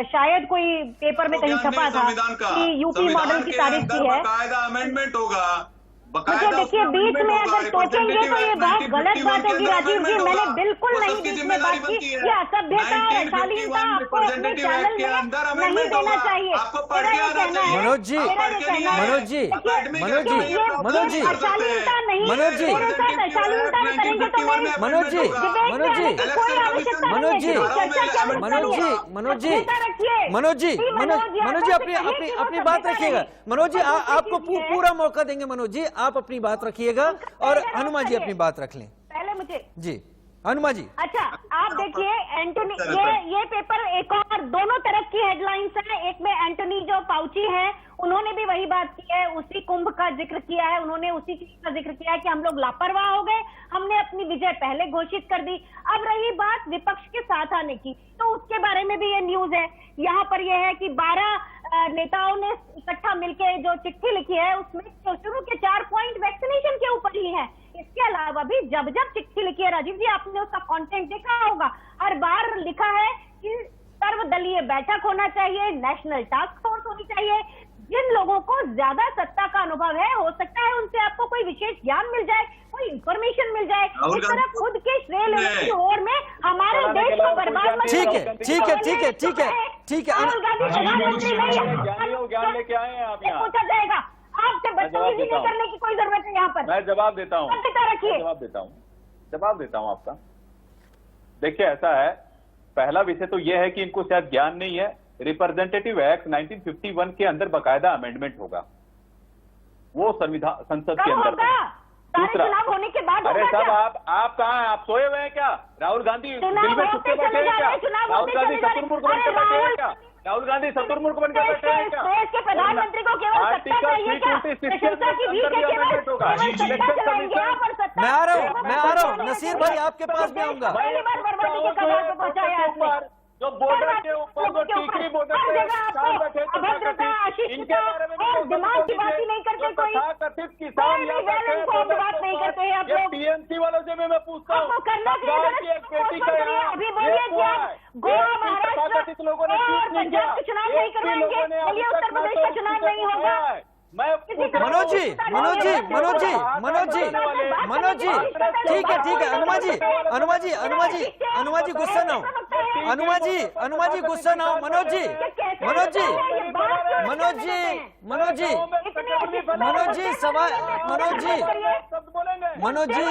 शायद कोई पेपर में कहीं छपा था कि यूपी मॉडल की तारीफ की है। अमेंडमेंट होगा। मुझे देखिए, बीच में अगर सोचेंगे तो ये बहुत गलत बात होगी राजीव जी। मैंने बिल्कुल नहीं बीच में बात की। ये असभ्यता और अशालीनता आपको अपने चैनल में नहीं देना चाहिए। मनोज जी, मनोज जी, मनोज जी, मनोज जी, अशालीनता नहीं, मनोज जी, अशालीनता करेंगे तो मनोज जी, मनोज जी, मनोज जी, मनोज जी, मनोज जी, मनोज जी, मनोज जी अपनी बात रखिएगा। मनोज जी, आपको पूरा मौका देंगे। मनोज जी, आप अपनी बात रखिएगा और हनुमान जी अपनी बात रख लें। पहले मुझे जी, हनुमान जी। अच्छा, आप देखिए, एंटोनी, ये पेपर एक और दोनों तरफ की हेडलाइंस है। एक में एंटोनी जो फाउची है, उन्होंने भी वही बात की है, उसी कुंभ का जिक्र किया है, उन्होंने उसी चीज का जिक्र किया है कि हम लोग लापरवाह हो गए, हमने अपनी विजय पहले घोषित कर दी। अब रही बात विपक्ष के साथ आने की, तो उसके बारे में भी ये न्यूज है। यहाँ पर यह है कि 12 नेताओं ने इकट्ठा मिलकर जो चिट्ठी लिखी है, उसमें शुरू के 4 पॉइंट वैक्सीनेशन के ऊपर ही है। इसके अलावा भी जब जब चिट्ठी लिखी है राजीव जी, आपने उसका कंटेंट देखा होगा, हर बार लिखा है कि सर्वदलीय बैठक होना चाहिए, नेशनल टास्क फोर्स होनी चाहिए। जिन लोगों को ज्यादा सत्ता का अनुभव है, हो सकता है उनसे आपको कोई विशेष ज्ञान मिल जाए, कोई इंफॉर्मेशन मिल जाए। इस तरह खुद के श्रेय लेने की ओर में हमारे देश को बर्बाद मत ठीक है, ठीक है, ठीक है, ठीक है, ठीक है। राहुल गांधी प्रधानमंत्री नहीं है, ज्ञान लेके आए हैं आप यहाँ। पूछा जाएगा, आपसे बदतमीजी नहीं करने की कोई जरूरत है यहाँ पर। मैं जवाब देता हूँ, रखिए, जवाब देता हूँ आपका। देखिए, ऐसा है, पहला विषय तो यह है कि इनको शायद ज्ञान नहीं है। रिप्रेजेंटेटिव एक्ट 1951 के अंदर बकायदा अमेंडमेंट होगा, वो संविधान संसद के अंदर। दूसरा, चुनाव होने के बाद अरे साहब, आप कहाँ हैं? आप सोए हुए हैं क्या? राहुल गांधी दिल में छुपके बैठे हैं क्या? राहुल गांधी शत्रुमुर्ख बन के बैठे हैं क्या? राहुल गांधी शत्रुमुर्ख बन के बैठे हैं क्या? देश के प्रधानमंत्री को केवल सत्ता चाहिए क्या? प्रशंसा की भीख है केवल। मैं आ रहा हूँ नसीर भाई, आपके पास भी आऊंगा। पहली बार बर्बादी के कगार पर पहुंचाया आपने। जो बॉर्डर के ऊपर जो टीकरी बॉर्डर पे किसान बैठे अभद्रता, अशिष्टता और दिमाग की बात ही नहीं करते कोई। कथित किसान बात नहीं करते हैं आप लोग। टीएमसी वालों से मैं पूछता हूँ, एक बेटी का अभी बोलिए कि आप गोवा, महाराष्ट्र लोगों ने और पंजाब के चुनाव नहीं करवाएंगे, बोलिए उत्तर प्रदेश का चुनाव नहीं होगा। मनोज जी, मनोज जी, मनोज जी, मनोज जी, मनोज जी, ठीक है, ठीक है। हनुमान जी, हनुमान जी, हनुमान जी, हनुमान जी गुस्सा ना हो। हनुमान जी, हनुमान जी गुस्सा ना हो। मनोज जी, मनोज जी, मनोज जी, मनोज जी, मनोज जी, सवाल, मनोज जी, मनोज जी,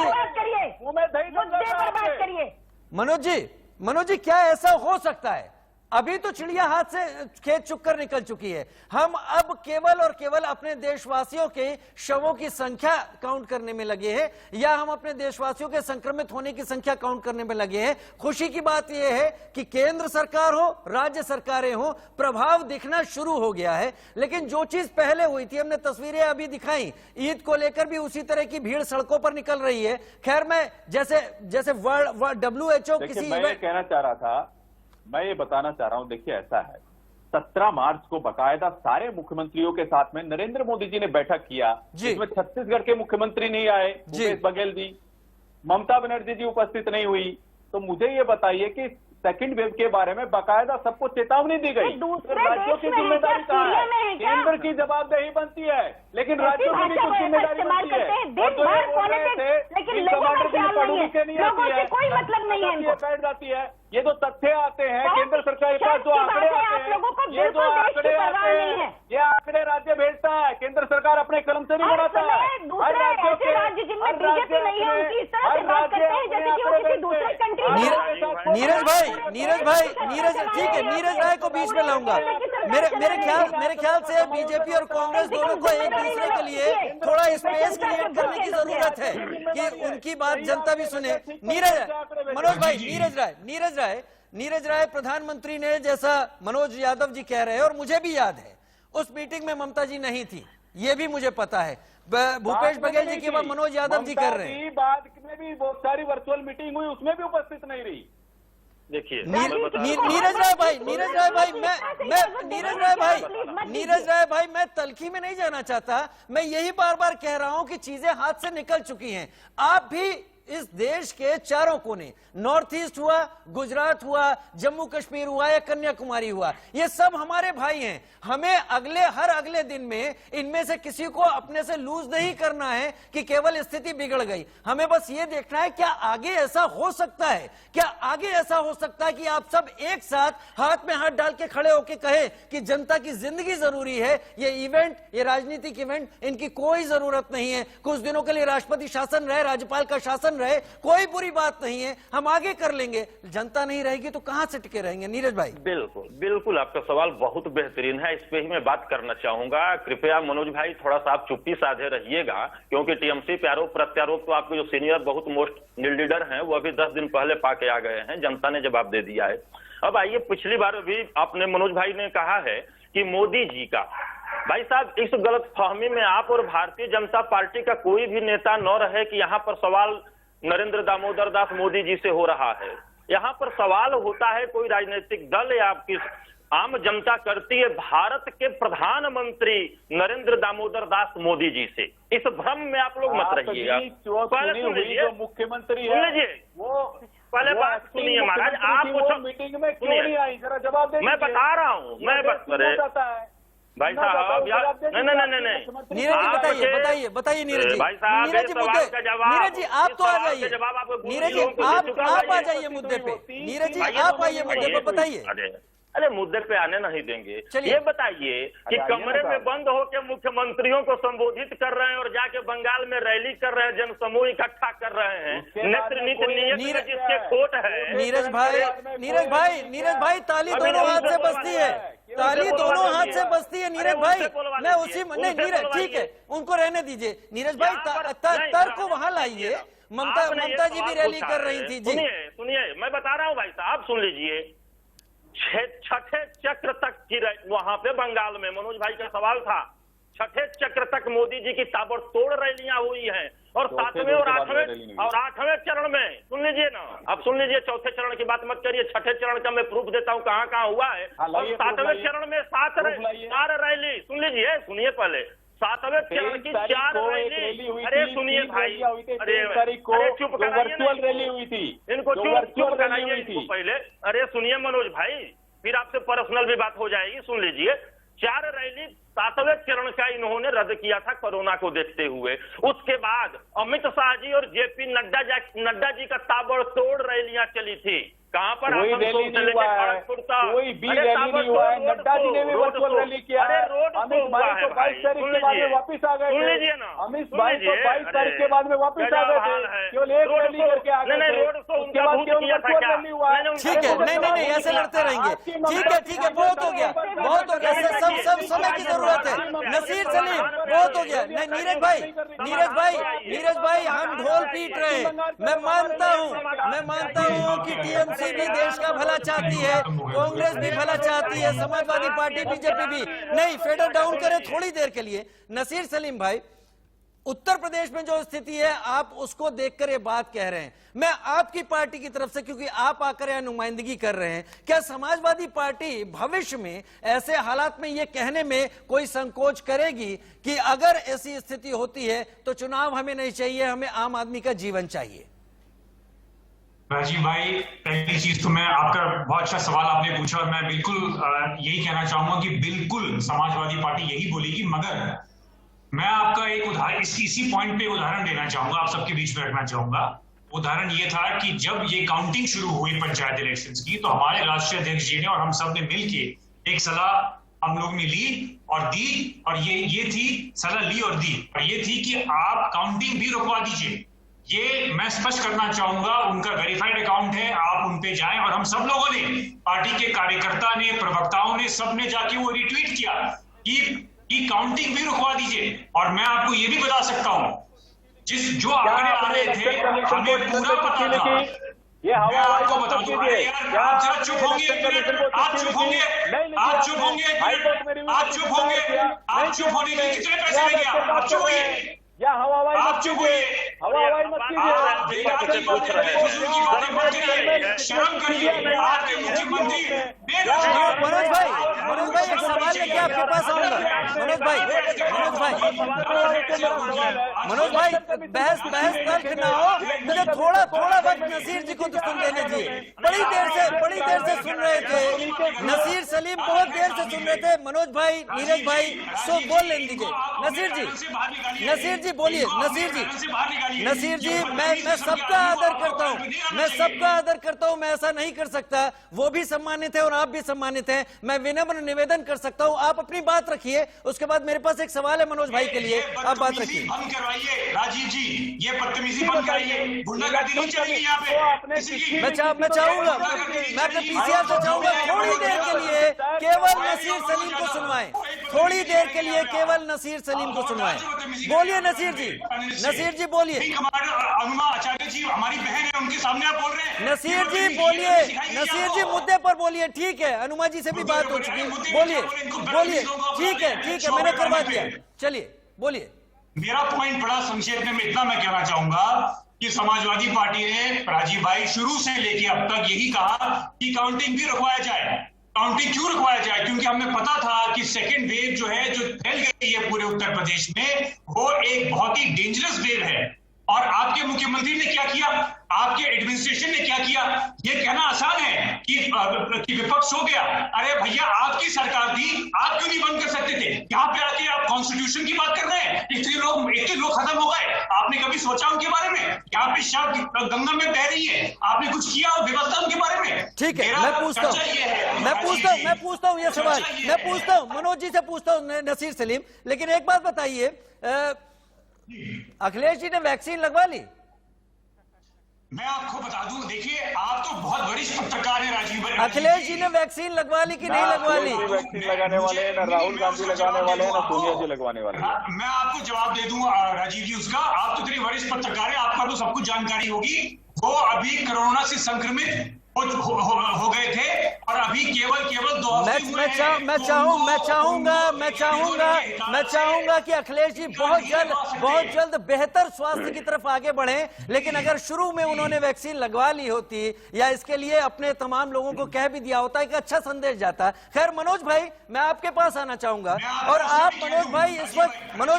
मनोज जी, मनोज जी, क्या ऐसा हो सकता है? अभी तो चिड़िया हाथ से खेत चुककर निकल चुकी है। हम अब केवल और केवल अपने देशवासियों के शवों की संख्या काउंट करने में लगे हैं, या हम अपने देशवासियों के संक्रमित होने की संख्या काउंट करने में लगे हैं। खुशी की बात यह है कि केंद्र सरकार हो, राज्य सरकारें हो, प्रभाव दिखना शुरू हो गया है। लेकिन जो चीज पहले हुई थी, हमने तस्वीरें अभी दिखाई, ईद को लेकर भी उसी तरह की भीड़ सड़कों पर निकल रही है। खैर, मैं जैसे वर्ल्ड WHO किसी कहना चाह रहा था, मैं ये बताना चाह रहा हूं, देखिए ऐसा है, 17 मार्च को बकायदा सारे मुख्यमंत्रियों के साथ में नरेंद्र मोदी जी ने बैठक किया, जिसमें छत्तीसगढ़ के मुख्यमंत्री नहीं आए, भूपेश बघेल जी, ममता बनर्जी जी उपस्थित नहीं हुई। तो मुझे ये बताइए कि सेकंड वेव के बारे में बाकायदा सबको चेतावनी दी गई। दूसरे राज्यों की देश में है जिम्मेदारी क्या? कहाँ सीरिया में है है? क्या? केंद्र की जवाबदेही बनती है, लेकिन ऐसी राज्यों की भी भाषा कुछ को जिम्मेदारी इस्तेमाल बनती है। करते हैं, दिन और जो भर ये बोल रहे पॉलिटिक्स, थे लेकिन कि लोगों का टमाटर की ख्याल पड़ोगी नहीं है। से नहीं लोगों आती से है, कोई मतलब नहीं है ये इनको। बैठ जाती है। ये जो तथ्य आते हैं बहुत केंद्र सरकार के पास, जो शर्त की आंकड़े बात है, आते आप लोगों को हैं, ये जो बिल्कुल देश की आंकड़े परवाह आते नहीं है। हैं, ये आंकड़े राज्य भेजता है, केंद्र सरकार अपने कलम से नहीं हर बनाता समय है। दूसरे ऐसे राज्य जिनमें बीजेपी नहीं है उनकी इस तरह से बात करते हैं जैसे कि वो किसी दूसरे कंट्री में नीरज भाई, ठीक है, नीरज राय को बीच में लाऊंगा। मेरे ख्याल से बीजेपी और कांग्रेस दोनों को एक दूसरे के लिए थोड़ा स्पेस क्रिएट करने की जरूरत है कि उनकी बात जनता भी सुने। मनोज भाई, नीरज राय प्रधानमंत्री ने, जैसा मनोज यादव जी कह रहे हैं, और मुझे भी याद है उस मीटिंग में ममता जी नहीं थी, ये भी मुझे पता है। भूपेश बघेल जी की बात मनोज यादव जी कर रहे हैं। बाद में भी बहुत सारी वर्चुअल मीटिंग हुई, उसमें भी उपस्थित नहीं रही। देखिए नीरज राय भाई, मैं तलखी में नहीं जाना चाहता। मैं यही बार बार कह रहा हूं कि चीजें हाथ से निकल चुकी हैं। आप भी इस देश के चारों कोने, नॉर्थ ईस्ट हुआ, गुजरात हुआ, जम्मू कश्मीर हुआ या कन्याकुमारी हुआ, ये सब हमारे भाई हैं। हमें हर अगले दिन में इनमें से किसी को अपने से लूज नहीं करना है कि केवल स्थिति बिगड़ गई। हमें बस ये देखना है क्या आगे ऐसा हो सकता है, क्या आगे ऐसा हो सकता है कि आप सब एक साथ हाथ में हाथ डाल के खड़े होकर कहें कि जनता की जिंदगी जरूरी है, ये इवेंट, ये राजनीतिक इवेंट, इनकी कोई जरूरत नहीं है। कुछ दिनों के लिए राष्ट्रपति शासन रहे, राज्यपाल का शासन रहे, कोई बुरी बात नहीं है, हम आगे कर लेंगे। जनता नहीं रहेगी तो कहां से टिके रहेंगे? नीरज भाई। बिल्कुल आपका सवाल बहुत बेहतरीन है, इस पे ही मैं बात करना चाहूंगा। कृपया मनोज भाई थोड़ा सा आप चुप्पी साधे रहिएगा, क्योंकि टीएमसी पे आरोप प्रत्यारोप तो आपके जो सीनियर बहुत मोस्ट लीडर हैं वो अभी 10 दिन पहले पाके आ गए हैं, जनता ने जवाब दे दिया है। अब आइए, पिछली बार भी आपने, मनोज भाई ने कहा है कि मोदी जी का, भाई साहब इस गलत फहमी में आप और भारतीय जनता पार्टी का कोई भी नेता न रहे कि यहाँ पर सवाल नरेंद्र दामोदर दास मोदी जी से हो रहा है। यहाँ पर सवाल होता है कोई राजनीतिक दल या आपकी आम जनता करती है भारत के प्रधानमंत्री नरेंद्र दामोदर दास मोदी जी से। इस भ्रम में आप लोग मत रहिएगा। पहले सुन लीजिए, मुख्यमंत्री सुन लीजिए, वो पहले बात सुनिए महाराज। आप मीटिंग में क्यों नहीं आई, जरा जवाब दे। मैं बता रहा हूँ, मैं भाई साहब नहीं, नीरज जी बताइए नीरज जी। भाई साहब, नीरज जी मुद्दे, नीरज जी आप तो आ जाइए, नीरज जी आप आ जाइए मुद्दे पे, नीरज जी आप आइए मुद्दे पे, बताइए। अरे मुद्दे पे आने नहीं देंगे। ये बताइए कि कमरे में बंद होकर मुख्यमंत्रियों को संबोधित कर रहे हैं और जाके बंगाल में रैली कर रहे हैं, जनसमूह इकट्ठा कर रहे हैं, नेत्र नीति नियत जिसके खोट है। नीरज भाई ताली दोनों हाथ से बजती है, ताली दोनों हाथ से बजती है नीरज भाई। मैं उसी नहीं, नीरज ठीक है, उनको रहने दीजिए। नीरज भाई तर्क को वहां लाइए। ममता जी भी रैली कर रही थी जी। सुनिए, मैं बता रहा हूँ भाई साहब, सुन लीजिए। छठे चक्र तक की वहां पे बंगाल में मनोज भाई का सवाल था, छठे चक्र तक मोदी जी की ताबड़तोड़ रैलियां हुई हैं और 7वें और 8वें चरण में, सुन लीजिए ना, अब सुन लीजिए, चौथे चरण की बात मत करिए, छठे चरण का मैं प्रूफ देता हूँ कहाँ कहाँ हुआ है। और 7वें चरण में 4 रैली, सुन लीजिए, सुनिए पहले, 7वें चरण की 4 रैली। अरे सुनिए भाई, अरे चुप वर्चुअल रैली हुई थी, इनको चुप कराइए पहले। अरे सुनिए मनोज भाई, फिर आपसे पर्सनल भी बात हो जाएगी। सुन लीजिए, 4 रैली 7वें चरण का इन्होंने रद्द किया था कोरोना को देखते हुए। उसके बाद अमित शाह जी और जेपी नड्डा जी का ताबड़तोड़ रैलियां चली थी। कहां पर? कोई रैली नहीं हुआ है, कोई भी रैली नहीं हुआ है। नड्डा जी ने भी वर्चुअल रैली किया है। अमित भाई तो 22 तारीख के बाद में वापिस आ गए थे। अमित भाई तो 22 तारीख के बाद में वापिस आ गए थे, केवल एक रैली करके आ गए थे। उसके बाद केवल वर्चुअल रैली हुआ है। ठीक है, नहीं ऐसे लड़ते रहेंगे। ठीक है, बहुत हो गया। सब समय की जरूरत है। नसीर सलीम, बहुत हो गया। नहीं नीरज भाई हम ढोल पीट रहे हैं। मैं मानता हूँ कि टीएमसी भी देश का भला चाहती है, कांग्रेस भी भला चाहती है, समाजवादी पार्टी, बीजेपी भी। नहीं, फेडर डाउन करें थोड़ी देर के लिए। नसीर सलीम भाई, उत्तर प्रदेश में जो स्थिति है आप उसको देखकर ये बात कह रहे हैं। मैं आपकी पार्टी की तरफ से, क्योंकि आप आकर यहां नुमाइंदगी कर रहे हैं, क्या समाजवादी पार्टी भविष्य में ऐसे हालात में ये कहने में कोई संकोच करेगी कि अगर ऐसी स्थिति होती है तो चुनाव हमें नहीं चाहिए, हमें आम आदमी का जीवन चाहिए? राजीव भाई, पहली चीज तो मैं आपका बहुत अच्छा सवाल आपने पूछा और मैं बिल्कुल यही कहना चाहूंगा कि बिल्कुल समाजवादी पार्टी यही बोलेगी, मगर मैं आपका एक उदाहरण इसी पॉइंट पे उदाहरण देना चाहूंगा, आप सबके बीच में रखना चाहूंगा। उदाहरण ये था कि जब ये काउंटिंग शुरू हुई पंचायत इलेक्शंस की, तो हमारे राष्ट्रीय अध्यक्ष जी ने और हम सब ने मिलके एक सलाह हम लोग ने ली और दी, और ये थी सलाह ली और दी, और ये थी कि आप काउंटिंग भी रुकवा दीजिए। ये मैं स्पष्ट करना चाहूंगा, उनका वेरीफाइड अकाउंट है, आप उन पे जाएं, और हम सब लोगों ने, पार्टी के कार्यकर्ता ने, प्रवक्ताओं ने, सबने जाके वो रिट्वीट किया कि काउंटिंग भी रुकवा दीजिए। और मैं आपको ये भी बता सकता हूं, जो आंकड़े आ रहे थे हमें पूरा पता था। ये मैं आपको बता दूं, आप जरा चुप होंगे, आप चुप होंगे, आप चुप होंगे, आप चुप होंगे, आप चुप होने के कितने पैसे लेंगे आप चुप होइए, या हवाई आप चुप होइए, हवाई मत कीजिए। शर्म करिए, आपके मुख्यमंत्री मनोज भाई एक सवाल लेके आपके पास आऊंगा। मनोज भाई बहस तर्क ना हो, मुझे थोड़ा वक्त नसीर जी को तो सुन लेने दीजिए। बड़ी देर से सुन रहे थे नसीर सलीम, बहुत देर से सुन रहे थे मनोज भाई, नीरज भाई, सो बोल लेने दीजिए। नसीर जी बोलिए। नसीर जी मैं सबका आदर करता हूं, मैं ऐसा नहीं कर सकता। वो भी सम्मानित है और आप भी सम्मानित हैं। मैं विनम्र निवेदन कर सकता हूं, आप अपनी बात रखिए, उसके बाद मेरे पास एक सवाल है मनोज भाई के लिए, आप बात रखिए। बंद करवाइए राजीव जी, ये बदतमीजी बंद कराइए, गुंडागर्दी नहीं चलेगी यहाँ पे। मैं चाहूंगा, मैं अपने पीसीआर से चाहूंगा थोड़ी देर के लिए केवल नसीर सलीम को सुनवाएं, थोड़ी देर के लिए केवल नसीर सलीम को सुनवाएं। बोलिए नसीर जी बोलिए। अनुमा आचार्य जी हमारी बहन है, उनके सामने आप बोल रहे हैं। नसीर जी बोलिए, नसीर जी मुद्दे पर बोलिए। ठीक है, अनुमा जी से भी बात हो चुकी है, बोलिए। ठीक है, मैंने करवा दिया, चलिए बोलिए। मेरा पॉइंट बड़ा संक्षेप में इतना मैं कहना चाहूंगा कि समाजवादी पार्टी ने, राजीव भाई, शुरू से लेके अब तक यही कहा कि काउंटिंग भी रुकवाया जाए। काउंटिंग क्यों रुकवाया जाए? क्योंकि हमें पता था कि सेकेंड वेव जो है, जो फैल गई है पूरे उत्तर प्रदेश में, वो एक बहुत ही डेंजरस वेव है। और आपके मुख्यमंत्री ने क्या किया, आपके एडमिनिस्ट्रेशन ने क्या किया? ये कहना आसान है कि विपक्ष हो गया। अरे भैया, आपकी सरकार थी, आप क्यों नहीं बंद कर सकते थे? यहाँ पे आके आप कॉन्स्टिट्यूशन की बात कर रहे हैं। इतने लोग खत्म हो गए, आपने कभी सोचा उनके बारे में? यहाँ पे शव गंगा में बह रही है, आपने कुछ किया व्यवस्था उनके बारे में? ठीक है, मैं पूछता हूँ ये सवाल, मैं पूछता हूँ मनोज जी से, पूछता हूँ नसीर सलीम। लेकिन एक बात बताइए, अखिलेश जी ने वैक्सीन लगवा ली? मैं आपको बता दूं, देखिए आप तो बहुत वरिष्ठ पत्रकार हैं राजीव भाई। अखिलेश जी ने वैक्सीन लगवा ली कि नहीं लगवा ली? वैक्सीन लगाने वाले हैं ना राहुल गांधी लगाने वाले हैं ना सोनिया जी लगवाने वाले हैं। मैं आपको जवाब दे दूं राजीव जी उसका। आप तो इतने वरिष्ठ पत्रकार हैं, आपका तो सब कुछ जानकारी होगी। वो अभी कोरोना से संक्रमित हो गए थे और अभी केवल 2 हफ्ते मैं चाहूंगा कि अखिलेश जी बहुत जल्द बेहतर स्वास्थ्य की तरफ आगे बढ़े। लेकिन अगर शुरू में उन्होंने वैक्सीन लगवा ली होती या इसके लिए अपने तमाम लोगों को कह भी दिया होता, एक अच्छा संदेश जाता। खैर मनोज भाई, मैं आपके पास आना चाहूंगा। और आप मनोज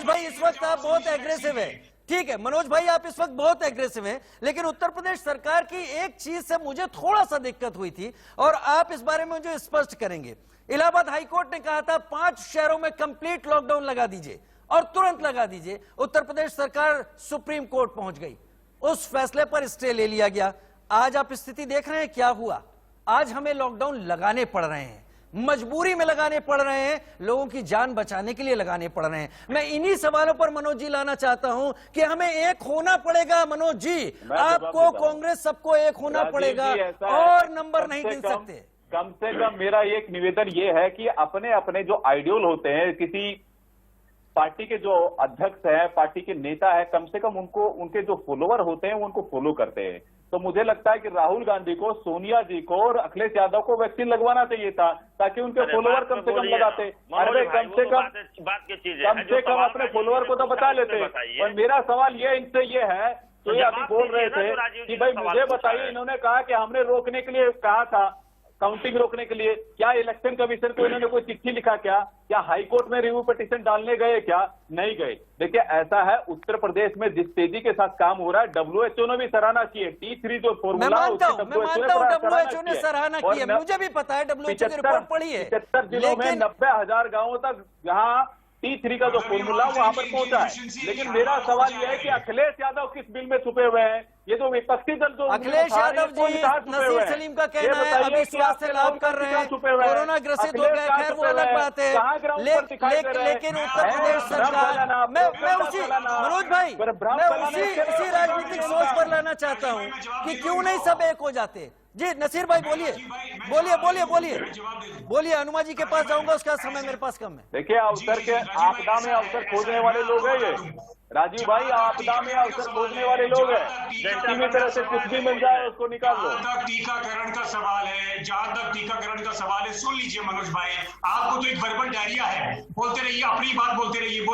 भाई इस वक्त आप बहुत एग्रेसिव है। ठीक है मनोज भाई, आप इस वक्त बहुत एग्रेसिव हैं, लेकिन उत्तर प्रदेश सरकार की एक चीज से मुझे थोड़ा सा दिक्कत हुई थी और आप इस बारे में मुझे स्पष्ट करेंगे। इलाहाबाद हाईकोर्ट ने कहा था 5 शहरों में कंप्लीट लॉकडाउन लगा दीजिए और तुरंत लगा दीजिए। उत्तर प्रदेश सरकार सुप्रीम कोर्ट पहुंच गई, उस फैसले पर स्टे ले लिया गया। आज आप स्थिति देख रहे हैं क्या हुआ। आज हमें लॉकडाउन लगाने पड़ रहे हैं, मजबूरी में लगाने पड़ रहे हैं, लोगों की जान बचाने के लिए लगाने पड़ रहे हैं। मैं इन्हीं सवालों पर मनोज जी लाना चाहता हूं कि हमें एक होना पड़ेगा। मनोज जी, आपको, कांग्रेस, सबको एक होना पड़ेगा और नंबर नहीं गिन सकते। कम से कम मेरा एक निवेदन ये है कि अपने अपने जो आइडियल होते हैं, किसी पार्टी के जो अध्यक्ष है, पार्टी के नेता है, कम से कम उनको, उनके जो फॉलोअर होते हैं वो उनको फॉलो करते हैं। तो मुझे लगता है कि राहुल गांधी को, सोनिया जी को और अखिलेश यादव को वैक्सीन लगवाना चाहिए था, ताकि उनके फॉलोअर कम से कम लगाते। अरे कम से कम अपने फॉलोअर को तो बता लेते। और मेरा सवाल ये इनसे ये है, तो ये अभी बोल रहे थे कि भाई मुझे बताइए, इन्होंने कहा कि हमने रोकने के लिए कहा था, काउंटिंग रोकने के लिए? क्या इलेक्शन कमीशन को इन्होंने कोई चिट्ठी लिखा? क्या हाई कोर्ट में रिव्यू पिटीशन डालने गए? क्या नहीं गए? देखिए ऐसा है, उत्तर प्रदेश में जिस तेजी के साथ काम हो रहा है, डब्ल्यूएचओ ने भी सराहना की है। T3 जो फॉर्मूला, मैं मानता हूं डब्ल्यूएचओ ने सराहना की है, मुझे भी पता है, डब्ल्यूएचओ की रिपोर्ट पढ़ी है। 75 जिलों में 90,000 गांवों तक जहां T3 का जो फॉर्मूला वहां पर पहुंचा है। लेकिन मेरा सवाल यह है कि अखिलेश यादव किस बिल में छुपे हुए हैं? ये जो विपक्षी दल जो अखिलेश यादव जी, नसीर सलीम का कहना है अभी स्वास्थ्य लाभ कर रहे हैं, कोरोना ग्रसित हो गए, खैर वो अलग बात है, लेकिन उत्तर प्रदेश सरकार, मैं उसी मनोज भाई, मैं उसी राजनीतिक सोच पर लाना चाहता हूं कि क्यों नहीं सब एक हो जाते। जी नसीर भाई बोलिए, हनुमा जी के पास जाऊंगा, उसका समय मेरे पास कम है। देखिए अवसर के आपदा में अवसर खोजने वाले लोग हैं ये राजीव भाई, आपदा में अवसर खोजने वाले लोग हैं। किसी भी तरह से कुछ भी मिल जाए उसको निकाल लो। टीकाकरण का सवाल है, जहां तक टीकाकरण का सवाल है, सुन लीजिए मनोज भाई, आपको तो एक वर्बल डायरिया है, बोलते रहिए, अपनी बात बोलते रहिए,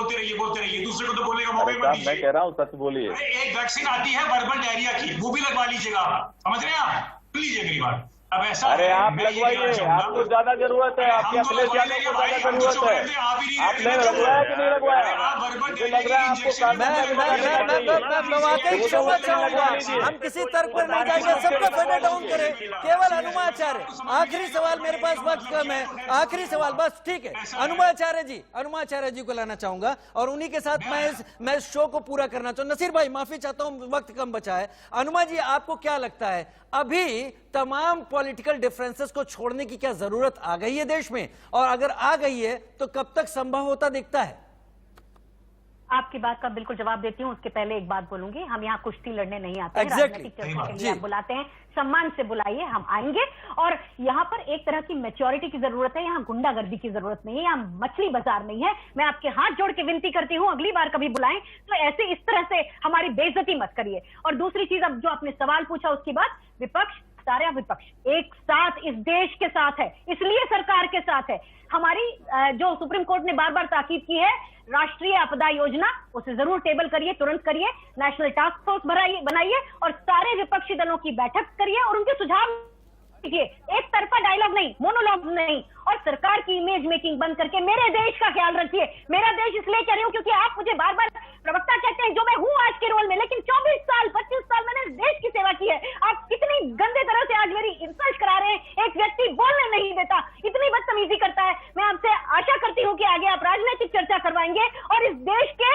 दूसरे को तो बोलने का मौका मत दीजिए। मैं कह रहा हूँ सच बोलिए। एक वैक्सीन आती है वर्बल डायरिया की, वो भी लगवा लीजिएगा, समझ रहे हैं आप? सुन लीजिए मेरी बात। अब ऐसा अरे आप लगवाइए, आपको ज्यादा जरूरत है, आपके अखिलेश यादव को ज्यादा जरूरत है। आपने लगवाया कि नहीं लगवाया? मुझे लग रहा है आपको मैं वाकई क्षमा चाहूंगा, हम किसी तर्क पर नहीं जाएंगे, सबको फेडर डाउन करें, केवल अनुमाचार्य। आखिरी सवाल, मेरे पास वक्त कम है, आखिरी सवाल बस, ठीक है। अनुमाचार्य जी को लाना चाहूंगा और उन्हीं के साथ मैं इस शो को पूरा करना चाहूँ। नसीर भाई माफी चाहता हूँ, वक्त कम बचा है। अनुमा जी, आपको क्या लगता है, अभी तमाम पॉलिटिकल डिफरेंसेस को छोड़ने की क्या जरूरत आ गई है देश में, और अगर आ गई है तो कब तक संभव होता दिखता है? आपकी बात का बिल्कुल जवाब देती हूँ। उसके पहले एक बात बोलूंगी, हम यहाँ कुश्ती लड़ने नहीं आते हैं, Exactly. राजनीतिक चर्चा के लिए आप बुलाते हैं, सम्मान से बुलाइए, हम आएंगे। और यहाँ पर एक तरह की मैच्योरिटी की जरूरत है, यहाँ गुंडागर्दी की जरूरत नहीं है, यहाँ मछली बाजार नहीं है। मैं आपके हाथ जोड़ के विनती करती हूँ, अगली बार कभी बुलाएं तो ऐसे इस तरह से हमारी बेइज्जती मत करिए। और दूसरी चीज, अब जो आपने सवाल पूछा उसके बाद, विपक्ष, सारा विपक्ष एक साथ इस देश के साथ है, इसलिए सरकार के साथ है। हमारी जो सुप्रीम कोर्ट ने बार बार ताकीद की है, राष्ट्रीय आपदा योजना, उसे जरूर टेबल करिए, तुरंत करिए, नेशनल टास्क फोर्स बनाइए और सारे विपक्षी दलों की बैठक करिए और उनके सुझाव कीजिए। एक तरफा डायलॉग नहीं, मोनोलॉग नहीं, और सरकार की इमेज मेकिंग बंद करके मेरे देश का ख्याल रखिए। मेरा देश इसलिए कह रही हूं क्योंकि आप मुझे बार बार प्रवक्ता कहते हैं, जो मैं हूं आज के रोल में, लेकिन 24 साल 25 साल मैंने इस देश की सेवा की है। आप कितनी गंदे तरह से आज मेरी इंसल्ट करा रहे हैं। एक व्यक्ति बोलने नहीं देता, इतनी बदतमीजी करता है। मैं आपसे आशा करती हूँ कि आगे आप राजनीतिक चर्चा करवाएंगे और इस देश के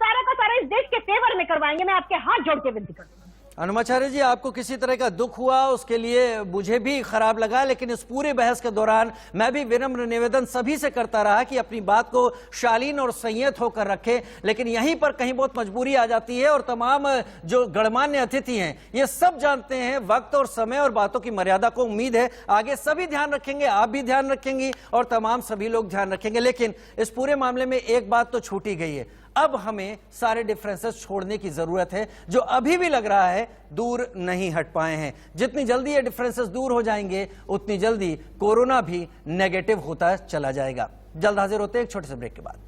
सारा का सारा इस देश के फेवर में करवाएंगे। मैं आपके हाथ जोड़ के विनती करती हूँ। अनुमाचार्य जी, आपको किसी तरह का दुख हुआ, उसके लिए मुझे भी खराब लगा, लेकिन इस पूरे बहस के दौरान मैं भी विनम्र निवेदन सभी से करता रहा कि अपनी बात को शालीन और संयत होकर रखें। लेकिन यहीं पर कहीं बहुत मजबूरी आ जाती है और तमाम जो गणमान्य अतिथि हैं ये सब जानते हैं वक्त और समय और बातों की मर्यादा को। उम्मीद है आगे सभी ध्यान रखेंगे, आप भी ध्यान रखेंगी और तमाम सभी लोग ध्यान रखेंगे। लेकिन इस पूरे मामले में एक बात तो छूटी गई है, अब हमें सारे डिफरेंसेस छोड़ने की जरूरत है जो अभी भी लग रहा है दूर नहीं हट पाए हैं। जितनी जल्दी ये डिफरेंसेस दूर हो जाएंगे उतनी जल्दी कोरोना भी नेगेटिव होता चला जाएगा। जल्द हाजिर होते हैं एक छोटे से ब्रेक के बाद।